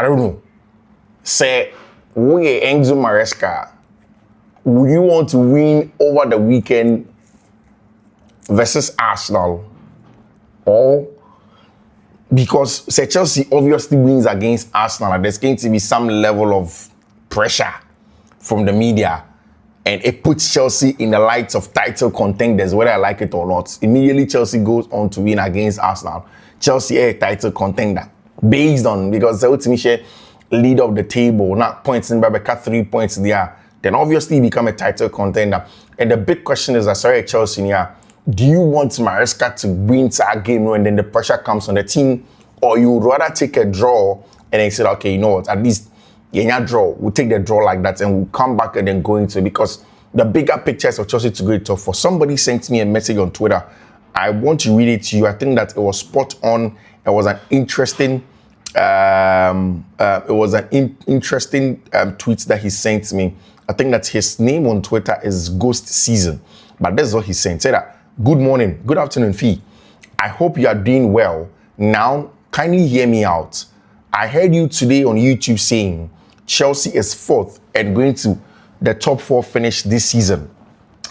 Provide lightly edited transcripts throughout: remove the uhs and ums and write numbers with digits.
I don't know. Say, we Enzo Maresca, would you want to win over the weekend versus Arsenal? Or because say Chelsea obviously wins against Arsenal, and there's going to be some level of pressure from the media, and it puts Chelsea in the lights of title contenders, whether I like it or not. Immediately Chelsea goes on to win against Arsenal. Chelsea a title contender based on, because the ultimate lead of the table, not points in Barca, 3 points there, then obviously you become a title contender. And the big question is, sorry, Chelsea here, do you want Maresca to win that game when then the pressure comes on the team, or you would rather take a draw and then say, okay, you know what, at least draw, we'll take the draw like that and we'll come back and then go into it, because the bigger pictures of Chelsea to go into. For somebody sent me a message on Twitter, I want to read it to you. I think that it was spot on. It was an interesting tweet that he sent me. I think that his name on Twitter is Ghost Season, but that's what he sent. Say that, good morning, good afternoon, Fee. I hope you are doing well. Now, kindly hear me out. I heard you today on YouTube saying Chelsea is 4th and going to the top 4 finish this season.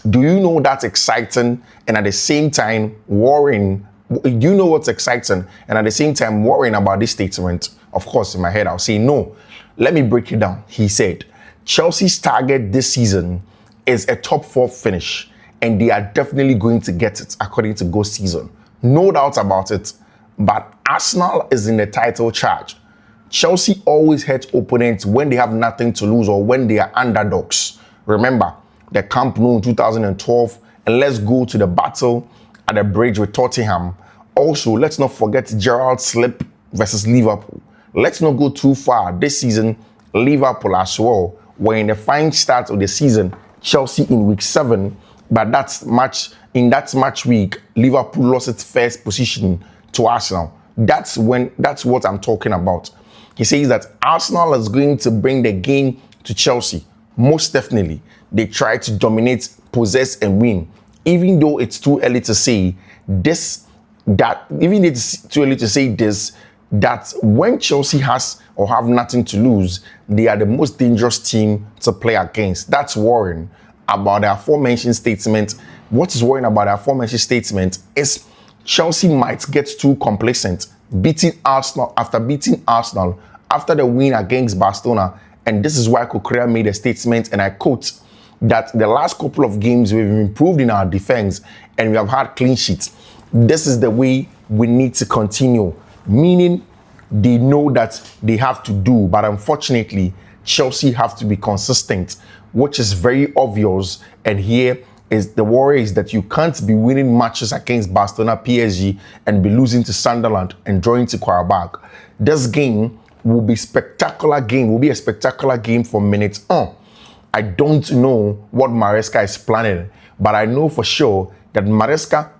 Do you know that's exciting and at the same time worrying? Do you know what's exciting and at the same time worrying about this statement? Of course, in my head, I'll say no. Let me break it down. He said, Chelsea's target this season is a top 4 finish, and they are definitely going to get it according to Ghost Season. No doubt about it. But Arsenal is in the title charge. Chelsea always hurt opponents when they have nothing to lose or when they are underdogs. Remember, the Camp Nou in 2012, and let's go to the battle at the bridge with Tottenham. Also, let's not forget Gerrard's slip versus Liverpool. Let's not go too far. This season, Liverpool as well were in the fine start of the season. Chelsea in week 7, but in that match week, Liverpool lost its first position to Arsenal. That's what I'm talking about. He says that Arsenal is going to bring the game to Chelsea. Most definitely. They try to dominate, possess, and win. Even though it's too early to say this, that when Chelsea has or have nothing to lose, they are the most dangerous team to play against. That's worrying about the aforementioned statement. What is worrying about the aforementioned statement is Chelsea might get too complacent, beating Arsenal after after the win against Barcelona. And this is why Kukurea made a statement, and I quote, that the last couple of games we've improved in our defense and we have had clean sheets. This is the way we need to continue. Meaning they know that they have to do, but unfortunately, Chelsea have to be consistent, which is very obvious. And here is the worry is that you can't be winning matches against Barcelona, PSG, and be losing to Sunderland and drawing to Qarabağ. This game will be a spectacular game from minutes on. I don't know what Maresca is planning, but I know for sure that Maresca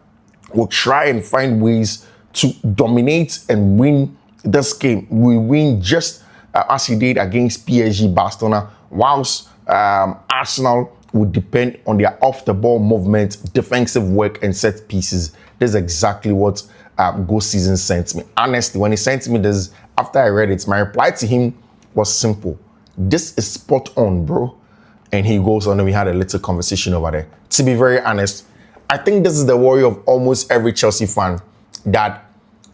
will try and find ways to dominate and win this game. We win just as he did against PSG, Barcelona, whilst Arsenal would depend on their off-the-ball movement, defensive work, and set pieces. This is exactly what Ghost Season sent me. Honestly, when he sent me this, after I read it, my reply to him was simple. This is spot on, bro. And he goes on and we had a little conversation over there. To be very honest, I think this is the worry of almost every Chelsea fan, that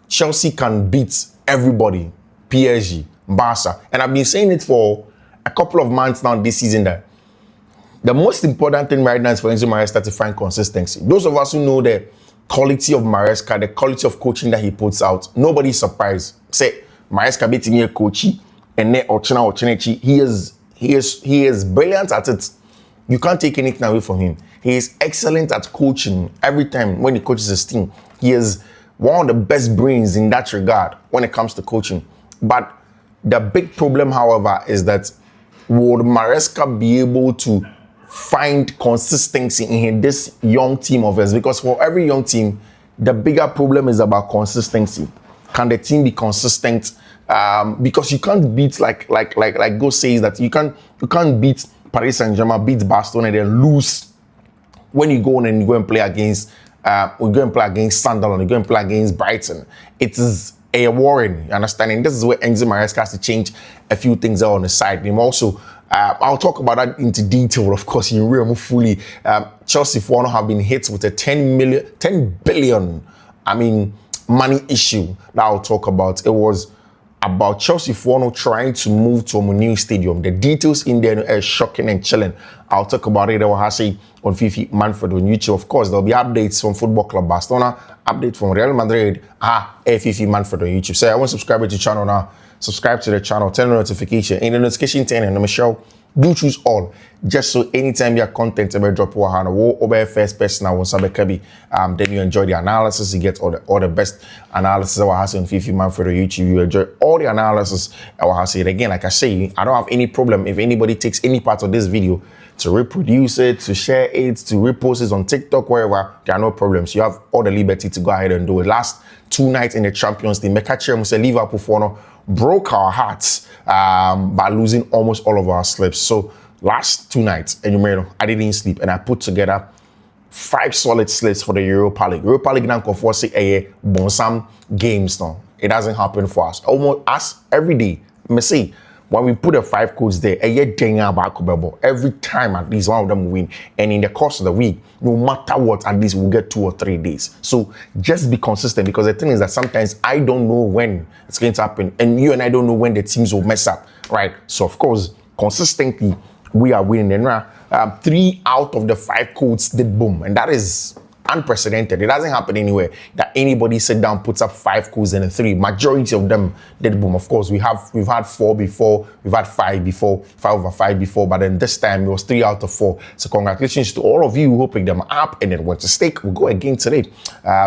Chelsea can beat everybody, PSG, Barca. And I've been saying it for a couple of months now this season, that the most important thing right now is for Enzo Maresca to find consistency. Those of us who know the quality of Maresca, the quality of coaching that he puts out, nobody's surprised. Say, Maresca beat me a coachy, and then Ochenechi, he is brilliant at it. You can't take anything away from him. He is excellent at coaching every time when he coaches his team. He is one of the best brains in that regard when it comes to coaching. But the big problem, however, is that would Maresca be able to find consistency in this young team of his? Because for every young team, the bigger problem is about consistency. Can the team be consistent? Because you can't beat like Go says that you can't beat Paris Saint-Germain, beat Barcelona, and then lose when you go on and you go and play against Sunderland, you go and play against Brighton. It is a warring, you understand? And this is where Enzo Maresca has to change a few things on the side. And also, I'll talk about that into detail, of course, in real fully. Chelsea for have been hit with a 10 billion, money issue that I'll talk about. It was about Chelsea for trying to move to a new stadium. The details in there are shocking and chilling. I'll talk about it. I will say on Fiifi-Manfred on YouTube. Of course, there'll be updates from Football Club Barcelona, update from Real Madrid, Fiifi-Manfred on YouTube. So I want to subscribe to the channel now. Subscribe to the channel, turn on notification. In the notification turn and Michelle, do choose all. Just so anytime your content ever drop over first person I want then you enjoy the analysis, you get all the best analysis I will have on Fiifi-Manfred on YouTube. You enjoy all the analysis I will have it. Again, like I say, I don't have any problem if anybody takes any part of this video to reproduce it, to share it, to repost it on TikTok, wherever. There are no problems. You have all the liberty to go ahead and do it. Last 2 nights in the Champions League, Liverpool for broke our hearts by losing almost all of our sleeps. So last 2 nights, and you know, I didn't sleep, and I put together 5 solid slates for the Europa League. Europa League now can force a bonsam games now. It doesn't happen for us. Almost us every day. Me see. When we put the 5 codes there, every time at least one of them will win. And in the course of the week, no matter what, at least we'll get 2 or 3 days. So just be consistent, because the thing is that sometimes I don't know when it's going to happen. And you and I don't know when the teams will mess up, right? So of course, consistently, we are winning. And 3 out of the 5 codes did boom. And that is unprecedented. It doesn't happen anywhere that anybody sit down, puts up 5 codes and 3. Majority of them did boom. Of course, we've had 4 before, we've had 5 before, 5 over 5 before, but then this time it was 3 out of 4. So congratulations to all of you who picked them up and then went to stake. We'll go again today.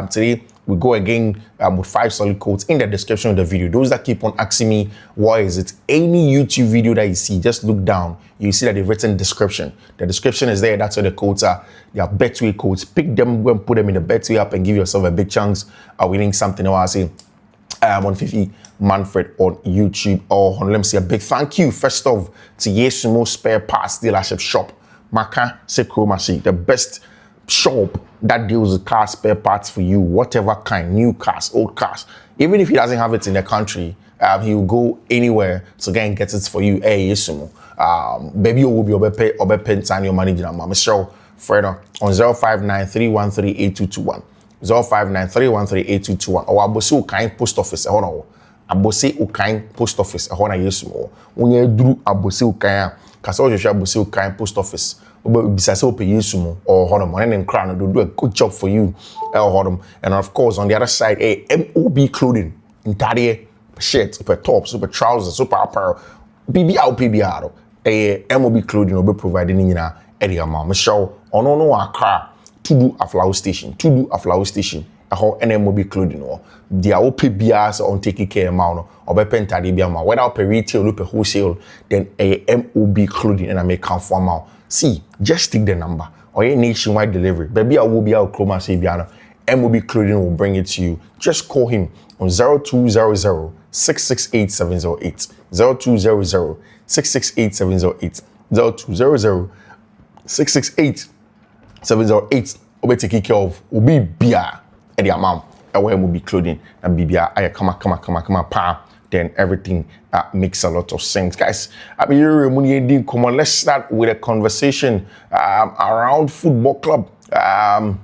Today we go again with 5 solid codes in the description of the video. Those that keep on asking me, what is it? Any YouTube video that you see, just look down. You see that they've written description. The description is there. That's where the codes are. They are Betway codes. Pick them, go and put them in the Betway app and give yourself a big chance of winning something. I say on Fiifi-Manfred on YouTube. Let me say a big thank you first off to Yesumo Spare Parts Dealership Shop. Maka Sekromasi, the best shop that deals with car spare parts for you, whatever kind, new cars, old cars. Even if he doesn't have it in the country, he will go anywhere to go and get it for you. Hey, Yesumo. Baby, you will be over sign your manager. Michelle Fred on 059-313-8221. 059-313-8221. Or Abose Ukain Post Office. Abose Ukain Post Office. Yesumo. When you do Abose Ukain, because all you should Abose Ukain Post Office. Besides open Yesumo or Hodom, and then Crown will do a good job for you, Hodom. And of course, on the other side, MOB clothing, entire shirt, super top, super trousers, super apparel, PBR. MOB clothing will be provided in area. Michelle, no Accra, to do a flower station, and MOB clothing or the PBRs on taking care of or by Pentadibiama, whether per retail or per wholesale, then a MOB clothing and I may come for amount. See, just take the number or a nationwide delivery. Baby, I will be out Chroma Sabiana. MOB Clothing will bring it to you. Just call him on 0200 668 708. 0200 668 708. 0200 668 708. Obe take care of Obi Bia and the amount. MOB Clothing and Bibia. I come pa. Then everything makes a lot of sense. Guys, come on, let's start with a conversation around Football Club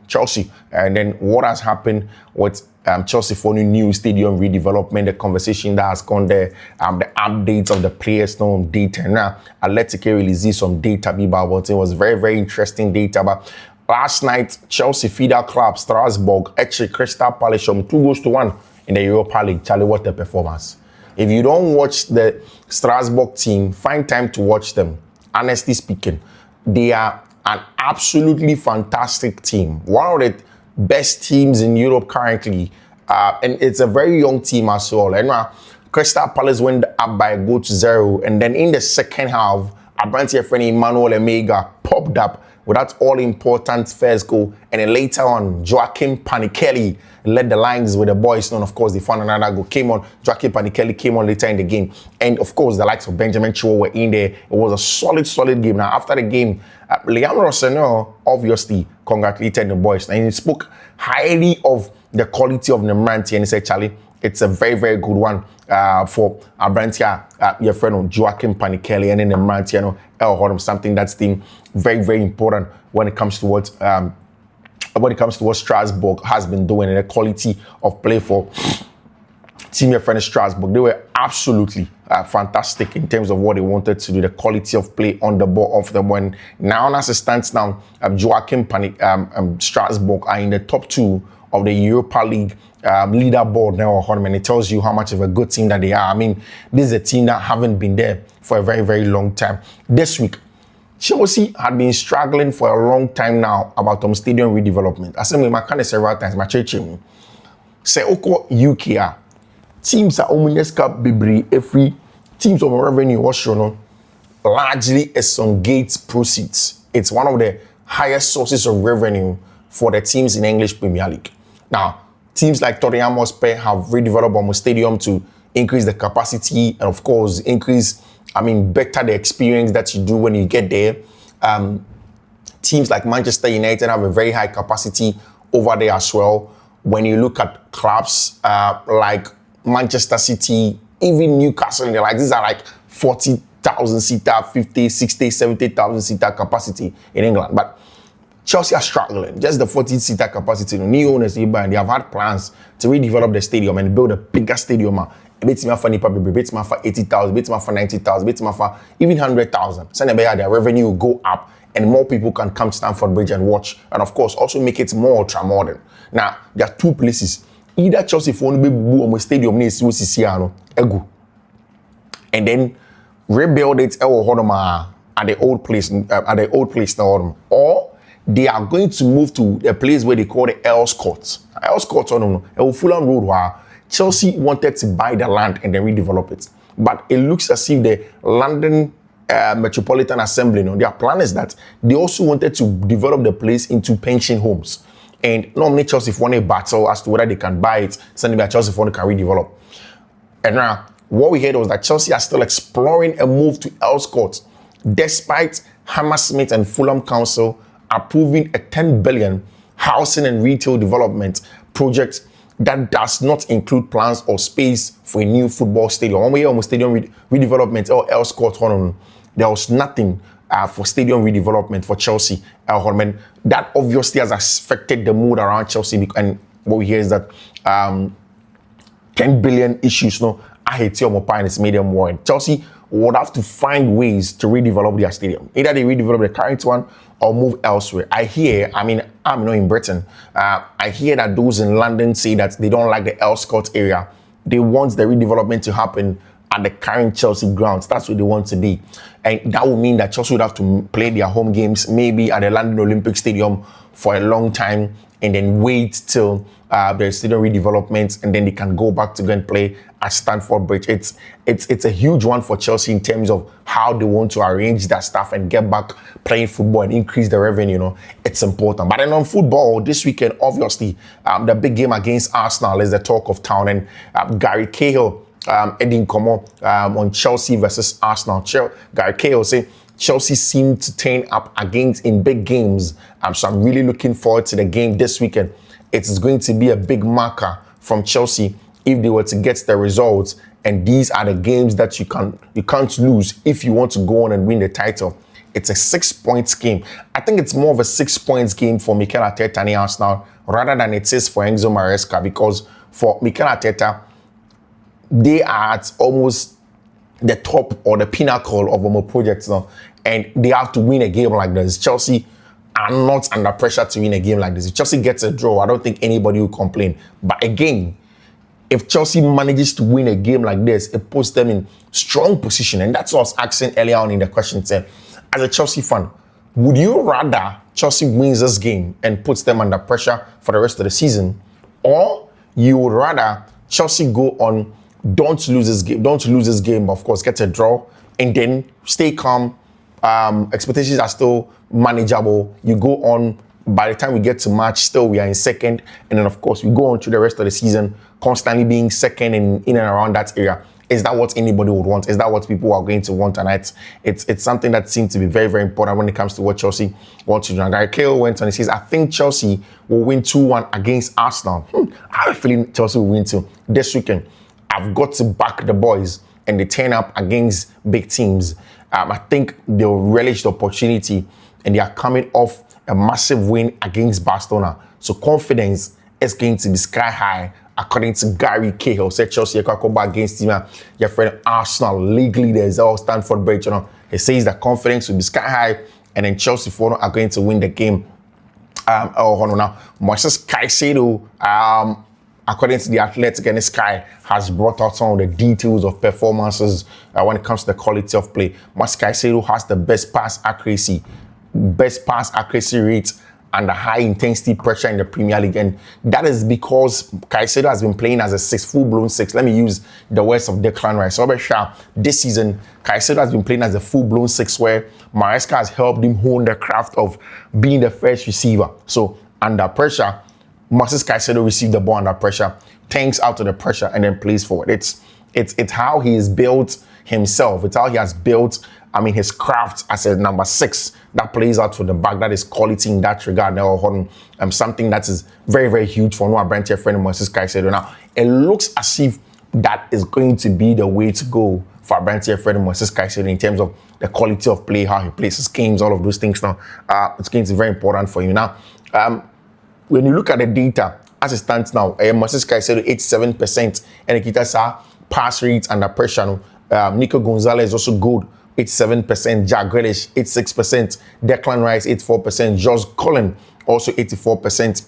Chelsea, and then what has happened with Chelsea for new stadium redevelopment, the conversation that has gone there, the updates of the players, no data. Now, Athletic released some data, but it was very, very interesting data. But last night, Chelsea feeder club Strasbourg, actually Crystal Palace, 2-1 in the Europa League. Charlie, what a performance! If you don't watch the Strasbourg team, find time to watch them. Honestly speaking, they are an absolutely fantastic team. One of the best teams in Europe currently. And it's a very young team as well. And Crystal Palace went up by a goal to 0. And then in the second half, Abrante's friend Emmanuel Omega popped up with that all-important first goal. And then later on, Joachim Panikeli led the lines with the boys. And of course, they found another goal. Joachim Panikeli came on later in the game. And of course, the likes of Benjamin Chua were in there. It was a solid game. Now, after the game, Liam Rosselló obviously congratulated the boys. And he spoke highly of the quality of Nemranti. And he said, Charlie, it's a very, very good one for Abrantia, your friend Joachim Panikele, and then the Mantiano El Hodom, something that's been very, very important when it comes to what Strasbourg has been doing and the quality of play for team your friend Strasbourg. They were absolutely fantastic in terms of what they wanted to do, the quality of play on the ball, off the ball. And now, as it stands now, Joachim Strasbourg are in the top 2 of the Europa League leaderboard now, and it tells you how much of a good team that they are. I mean, this is a team that haven't been there for a very, very long time. This week, Chelsea had been struggling for a long time now about stadium redevelopment. I said, my kind of several times, my church, say, Oko UK, teams are Maresca Bibri, every teams of revenue was shown largely is on gate proceeds. It's one of the highest sources of revenue for the teams in English Premier League. Now, teams like Tottenham Hotspur have redeveloped almost stadium to increase the capacity and, of course, better the experience that you do when you get there. Teams like Manchester United have a very high capacity over there as well. When you look at clubs like Manchester City, even Newcastle, these are like 40,000 seater, 50, 60, 70,000 seater capacity in England. But Chelsea are struggling. Just the 40-seater capacity. New owners, they have had plans to redevelop the stadium and build a bigger stadium. Bit for 80,000, bit for 90,000, bit for even 100,000. So their revenue will go up and more people can come to Stamford Bridge and watch. And of course, also make it more ultra-modern. Now, there are 2 places. Either Chelsea for a stadium near Egu, and then rebuild it at the old place now, or they are going to move to a place where they call the Earls Court. Earls Court, Fulham Road, where Chelsea wanted to buy the land and then redevelop it. But it looks as if the London Metropolitan Assembly, their plan is that they also wanted to develop the place into pension homes. And normally Chelsea want a battle as to whether they can buy it, sending by Chelsea can redevelop. And now, what we heard was that Chelsea are still exploring a move to Earls Court, despite Hammersmith and Fulham Council approving a 10 billion housing and retail development project that does not include plans or space for a new football stadium. When we hear almost stadium redevelopment or Earls Court, there was nothing for stadium redevelopment for Chelsea. That obviously has affected the mood around Chelsea. And what we hear is that 10 billion issues, I hate your mobile and it's made them worried. Chelsea would have to find ways to redevelop their stadium. Either they redevelop the current one or move elsewhere. I'm not in Britain. I hear that those in London say that they don't like the Earls Court area. They want the redevelopment to happen at the current Chelsea grounds. That's what they want to be. And that would mean that Chelsea would have to play their home games maybe at the London Olympic Stadium for a long time and then wait till there's stadium redevelopment and then they can go back to go and play at Stamford Bridge. It's a huge one for Chelsea in terms of how they want to arrange their stuff and get back playing football and increase the revenue. It's important. But then on football this weekend, obviously, the big game against Arsenal is the talk of town, and Gary Cahill Edin Como on Chelsea versus Arsenal. Gary Cahill say Chelsea seem to turn up against in big games. So I'm really looking forward to the game this weekend. It's going to be a big marker from Chelsea if they were to get the results. And these are the games that you can't lose if you want to go on and win the title. It's a 6-point game. I think it's more of a 6 points game for Mikel Arteta and Arsenal rather than it is for Enzo Maresca, because for Mikel Arteta, they are at almost the top or the pinnacle of our projects now, and they have to win a game like this. Chelsea are not under pressure to win a game like this. If Chelsea gets a draw, I don't think anybody will complain. But again, if Chelsea manages to win a game like this, it puts them in strong position. And that's what I was asking earlier on in the question. Said, as a Chelsea fan, would you rather Chelsea wins this game and puts them under pressure for the rest of the season, or you would rather Chelsea go on, don't lose this game, of course, get a draw, and then stay calm. Expectations are still manageable. You go on, by the time we get to March, still we are in second, and then of course we go on through the rest of the season, constantly being second in and around that area. Is that what anybody would want? Is that what people are going to want? And it's something that seems to be very, very important when it comes to what Chelsea want to do. And Cahill went on and says, I think Chelsea will win 2-1 against Arsenal. I have a feeling Chelsea will win too. This weekend, I've got to back the boys and they turn up against big teams. I think they'll relish the opportunity and they are coming off a massive win against Barcelona. So confidence is going to be sky high. According to Gary Cahill, said Chelsea come back against him. Your friend Arsenal, league leaders, all Stamford Bridge. He says that confidence will be sky high, and then Chelsea are going to win the game. Now, Moises Caicedo, according to the Athletic and Sky, has brought out some of the details of performances when it comes to the quality of play. Moises Caicedo has the best pass accuracy rate, and the high intensity pressure in the Premier League. And that is because Caicedo has been playing as a full-blown six. Let me use the words of Declan Rice. Robert Shaw, this season, Caicedo has been playing as a full-blown six where Maresca has helped him hone the craft of being the first receiver. So under pressure, Moises Caicedo received the ball under pressure, tanks out to the pressure, and then plays forward. It's how he is built himself. It's how he has built his craft as a number 6 that plays out to the back. That is quality in that regard. Now, something that is very, very huge for Noah Brandt, friend Moises Caicedo. Now, it looks as if that is going to be the way to go for Brandt, friend Moises Caicedo in terms of the quality of play, how he plays his games, all of those things. Now, it's going to be very important for you. Now, when you look at the data, as it stands now, Moises Caicedo 87%, and Nikita pass rates under pressure. Nico Gonzalez also good. 87%, Jack Grealish 86%, Declan Rice 84%, Josh Cullen also 84%.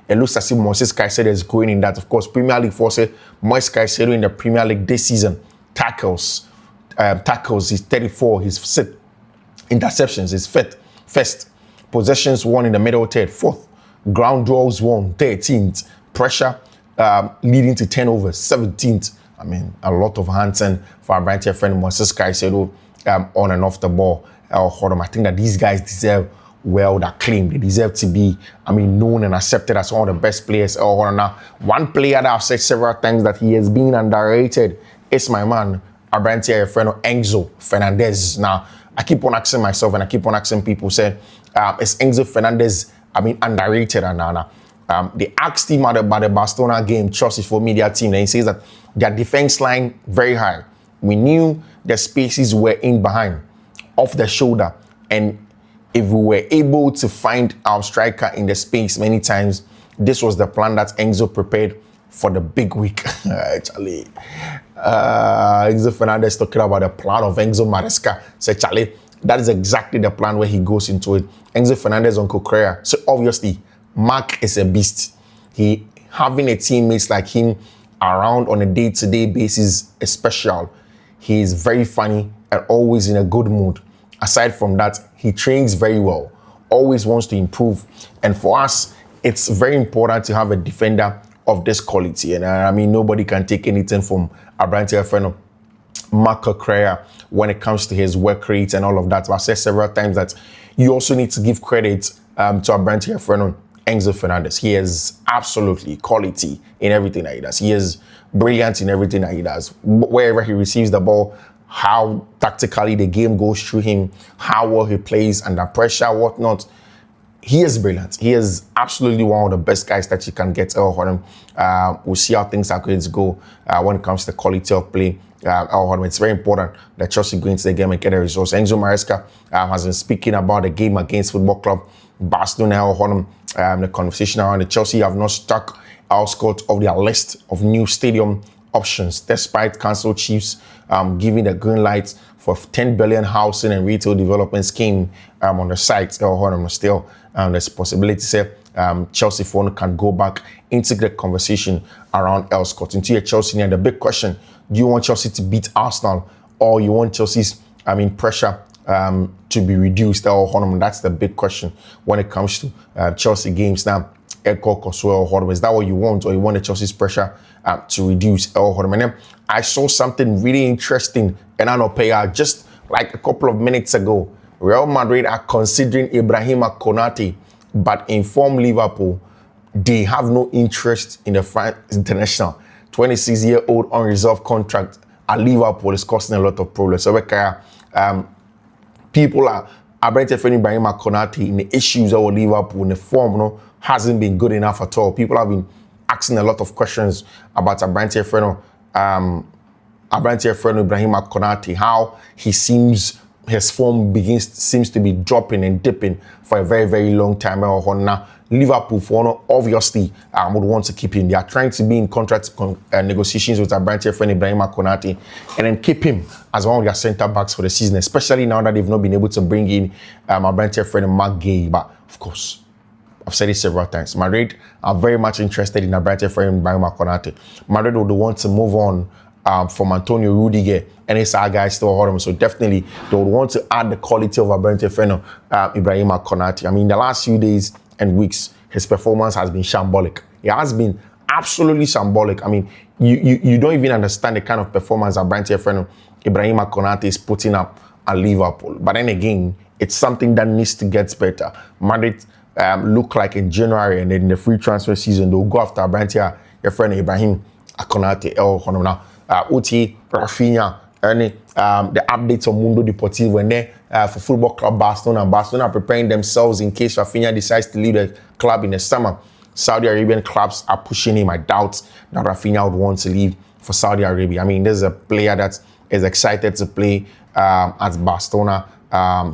It looks as if Moises Caicedo is going in that. Of course, Premier League force Moises Caicedo in the Premier League this season. Tackles is 34. His fifth. Interceptions is fifth. First. Possessions won in the middle third. Fourth. Ground duels won 13th. Pressure leading to turnovers 17th. A lot of hands and for our branch friend Moises Caicedo on and off the ball. I think that these guys deserve that claim. They deserve to be, known and accepted as one of the best players. Now, one player that I've said several times that he has been underrated is my man, our branch friend Enzo Fernandez. Now, I keep on asking myself and I keep on asking people, is Enzo Fernandez, underrated? They asked him about the Barcelona game, Chelsea for media team, and he says that their defense line very high. We knew the spaces were in behind, off the shoulder, and if we were able to find our striker in the space many times, this was the plan that Enzo prepared for the big week. Charlie, Enzo Fernandez talking about the plan of Enzo Maresca. Said Charlie, that is exactly the plan where he goes into it. Enzo Fernandez, Uncle Correa. So obviously, Mark is a beast. He having a teammates like him around on a day-to-day basis is special. He is very funny and always in a good mood. Aside from that, he trains very well, always wants to improve. And for us, it's very important to have a defender of this quality. And nobody can take anything from our brand friend Marco Correa when it comes to his work rate and all of that. So I said several times that you also need to give credit to our brand friend Enzo Fernandez. He is absolutely quality in everything that he does. He is brilliant in everything that he does. Wherever he receives the ball, how tactically the game goes through him, how well he plays under pressure, whatnot. He is brilliant. He is absolutely one of the best guys that you can get. We'll see how things are going to go when it comes to the quality of play. It's very important that Chelsea go into the game and get the results. Enzo Maresca has been speaking about the game against Football Club Barcelona. The conversation around the Chelsea have not stuck outscored of their list of new stadium options, despite Council Chiefs giving the green light for 10 billion housing and retail development scheme on the site. Still, there's a possibility Chelsea phone can go back into the conversation around Elscott. Into your Chelsea, and the big question: do you want Chelsea to beat Arsenal, or you want Chelsea's pressure to be reduced? That's the big question when it comes to Chelsea games now. Is that what you want, or you want the Chelsea's pressure to reduce? And then I saw something really interesting in Anopea just like a couple of minutes ago. Real Madrid are considering Ibrahima Konate, but informed Liverpool they have no interest in the France international. 26-year-old unresolved contract at Liverpool is causing a lot of problems. So people are Abrante Konate in the issues of Liverpool, in the form hasn't been good enough at all. People have been asking a lot of questions about Abrante Ibrahima Konate, how his form seems to be dropping and dipping for a very, very long time. Now, Liverpool, obviously, would want to keep him. They are trying to be in contract negotiations with Abrante Ibrahima Konate and then keep him as one of their centre backs for the season, especially now that they've not been able to bring in Abrante Margay. But of course, I've said it several times. Madrid are very much interested in Abrante Ibrahima Konate. Madrid would want to move on from Antonio Rudiger, and his guys still hold him. So definitely they would want to add the quality of Abrante Ibrahima Konate. I mean, the last few days and weeks, his performance has been shambolic. It has been absolutely shambolic. I mean, you don't even understand the kind of performance Abrante Ibrahima Konate is putting up at Liverpool. But then again, it's something that needs to get better. Madrid look like in January and then in the free transfer season, they'll go after Abrante Ibrahima Konate. Now, Uti, Rafinha, and the updates on Mundo Deportivo and there for Football Club Barcelona. Barcelona are preparing themselves in case Rafinha decides to leave the club in the summer. Saudi Arabian clubs are pushing him. I doubt that Rafinha would want to leave for Saudi Arabia. I mean, there's a player that is excited to play at Barcelona.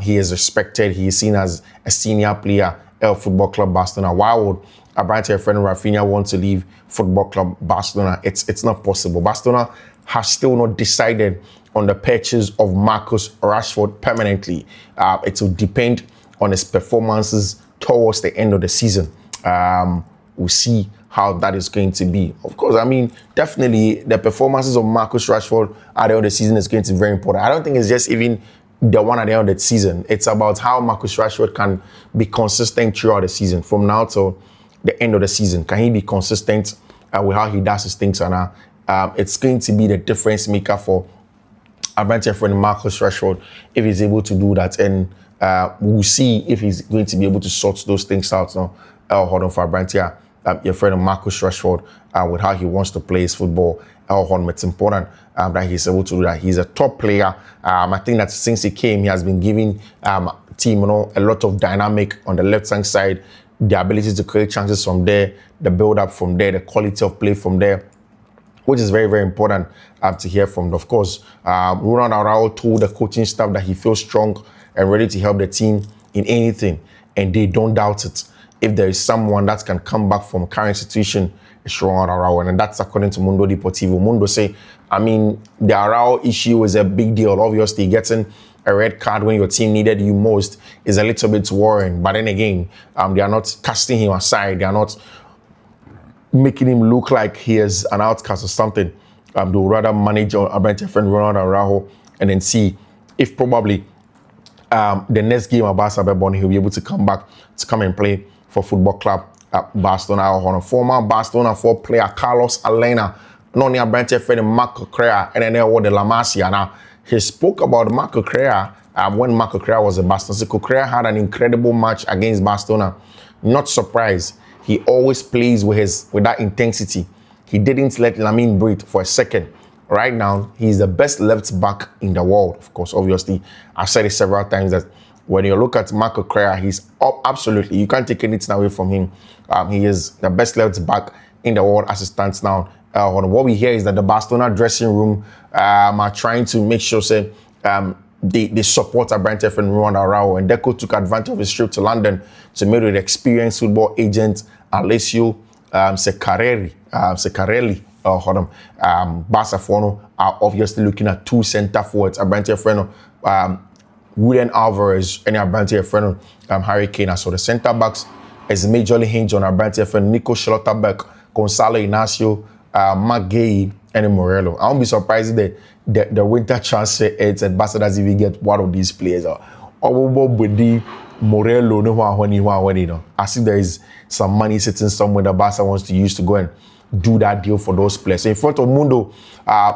He is respected. He is seen as a senior player at Football Club Barcelona. Why would Abrante Rafinha want to leave Football Club Barcelona? It's not possible. Barcelona has still not decided on the purchase of Marcus Rashford permanently. It will depend on his performances towards the end of the season. We'll see how that is going to be. Of course, I mean, definitely the performances of Marcus Rashford at the end of the season is going to be very important. I don't think it's just even the one at the end of the season. It's about how Marcus Rashford can be consistent throughout the season, from now till the end of the season. Can he be consistent with how he does his things? And it's going to be the difference maker for Abrante Marcus Rashford if he's able to do that. And we'll see if he's going to be able to sort those things out. Hold on for Abrante, your friend Marcus Rashford, with how he wants to play his football. It's important that he's able to do that. He's a top player. I think that since he came, he has been giving team a lot of dynamic on the left-hand side, the ability to create chances from there, the build-up from there, the quality of play from there, which is very, very important to hear from. Of course, Ronald Araujo told the coaching staff that he feels strong and ready to help the team in anything, and they don't doubt it. If there is someone that can come back from current situation, it's Ronald Araujo, and that's according to Mundo Deportivo. Mundo say, I mean, the Araujo issue is a big deal. Obviously, getting a red card when your team needed you most is a little bit worrying. But then again, they are not casting him aside. They are not making him look like he is an outcast or something. They will rather manage Abrante Ronald Araujo and then see if probably the next game at Barca, he'll be able to come back to come and play for Football Club Barcelona. Former Barcelona player Carlos Alena, known as Abrante Marco Correa, and then the La Masia. Now, he spoke about Marco Correa when Marco Correa was at Barcelona. So Correa had an incredible match against Barcelona. Not surprised. He always plays with that intensity. He didn't let Lamine breathe for a second. Right now, he's the best left back in the world. Of course, obviously, I've said it several times that when you look at Marco Correa, he's up absolutely. You can't take anything away from him. He is the best left back in the world as it stands now. What we hear is that the Barcelona dressing room are trying to make sure they support Abrante and Ronald Araujo. And Deco took advantage of his trip to London to meet with experienced football agent Alessio Ceccarelli. Barca are obviously looking at two centre forwards, Abrante Julian Alvarez and Abrante Harry Kane. So the centre backs is majorly hinged on Abrante Nico Schlotterbeck, Gonzalo Inacio, Margay, and Morello. I won't be surprised if the winter transfer ends and Barca doesn't even get one of these players. Morello, no. I see there is some money sitting somewhere that Barca wants to use to go and do that deal for those players. So in front of Mundo,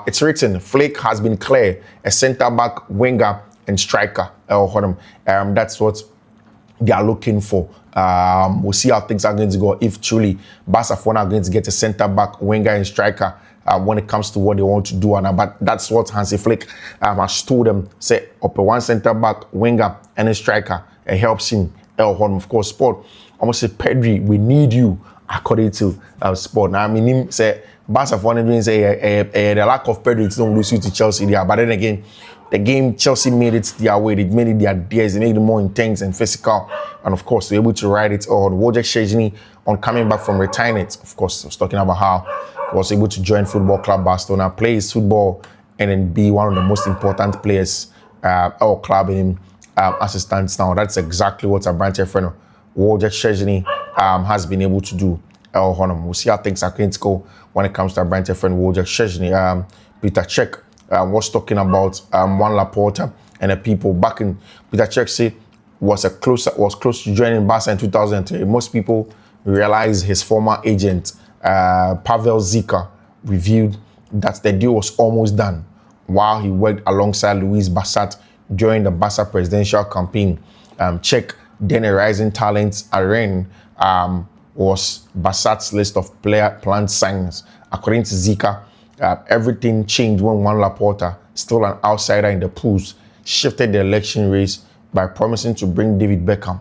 it's written, Flake has been clear, a centre-back, winger, and striker. That's what they are looking for. We'll see how things are going to go if truly Barca are going to get a centre-back, winger, and striker when it comes to what they want to do. But that's what Hansi Flick has told them. Say, up one centre back, winger, and a striker. It helps him. Of course, Sport. Almost say, Pedri, we need you, according to Sport. Now, I mean, him say, Barca for one reason say the lack of Pedri, it's don't lose you to Chelsea there. But then again, the game, Chelsea made it their way. They made it their theirs. They made it more intense and physical. And of course, they're able to ride it on. Wojciech Szczesny, on coming back from retirement, of course, I was talking about how he was able to join Football Club Barcelona, play his football, and then be one of the most important players our club in him as it stands now. That's exactly what a branch friend Wojciech Szczesny has been able to do. We'll see how things are going to go when it comes to a branch friend Wojciech Szczesny. Peter Cech was talking about Juan Laporta and the people back in. Peter Cech say was close to joining Barca in 2003. Most people realize his former agent Pavel Zika revealed that the deal was almost done while he worked alongside Luis Bassat during the Barca presidential campaign. Cech, then a rising talent at Rennes, was Bassat's list of planned signings. According to Zika, everything changed when Juan Laporta, still an outsider in the pools, shifted the election race by promising to bring David Beckham.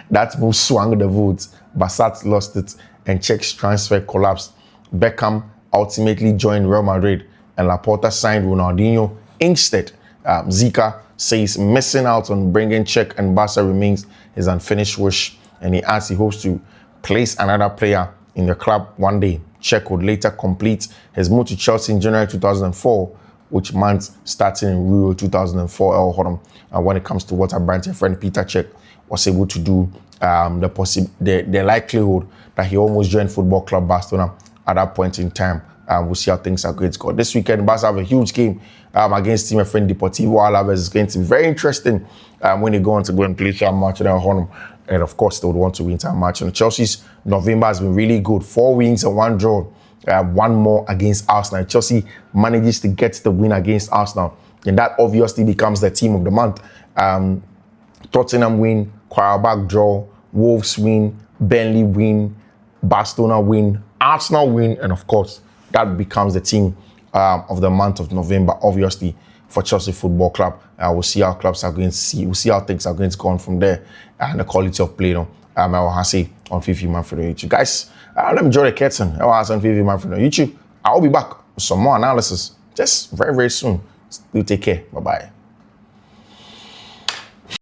That move swung the votes. Bassat lost it, and Cech's transfer collapsed. Beckham ultimately joined Real Madrid, and Laporta signed Ronaldinho instead. Zika says missing out on bringing Cech and Barca remains his unfinished wish, and he adds he hopes to place another player in the club one day. Cech would later complete his move to Chelsea in January 2004, which month starting in Rio 2004. And when it comes to what our branch friend Peter Cech was able to do, the likelihood that he almost joined Football Club Barcelona at that point in time. We'll see how things are going to go. This weekend, Barca have a huge game against team friend Deportivo Alaves. It's going to be very interesting when they go on to go and play that match at home. And of course, they would want to win that match. And Chelsea's November has been really good. 4 wins and 1 draw. 1 more against Arsenal. Chelsea manages to get the win against Arsenal. And that obviously becomes the team of the month. Tottenham win, Qarabağ draw, Wolves win, Burnley win, Barcelona win, Arsenal win, and of course, that becomes the team of the month of November, obviously, for Chelsea Football Club. We'll see how clubs are going to see. We'll see how things are going to go on from there, and the quality of play. I will say on Fiifi-Manfred on YouTube. Guys, let me draw the curtain. I will on Fiifi-Manfred on YouTube. I will be back with some more analysis just very, very soon. You take care. Bye-bye.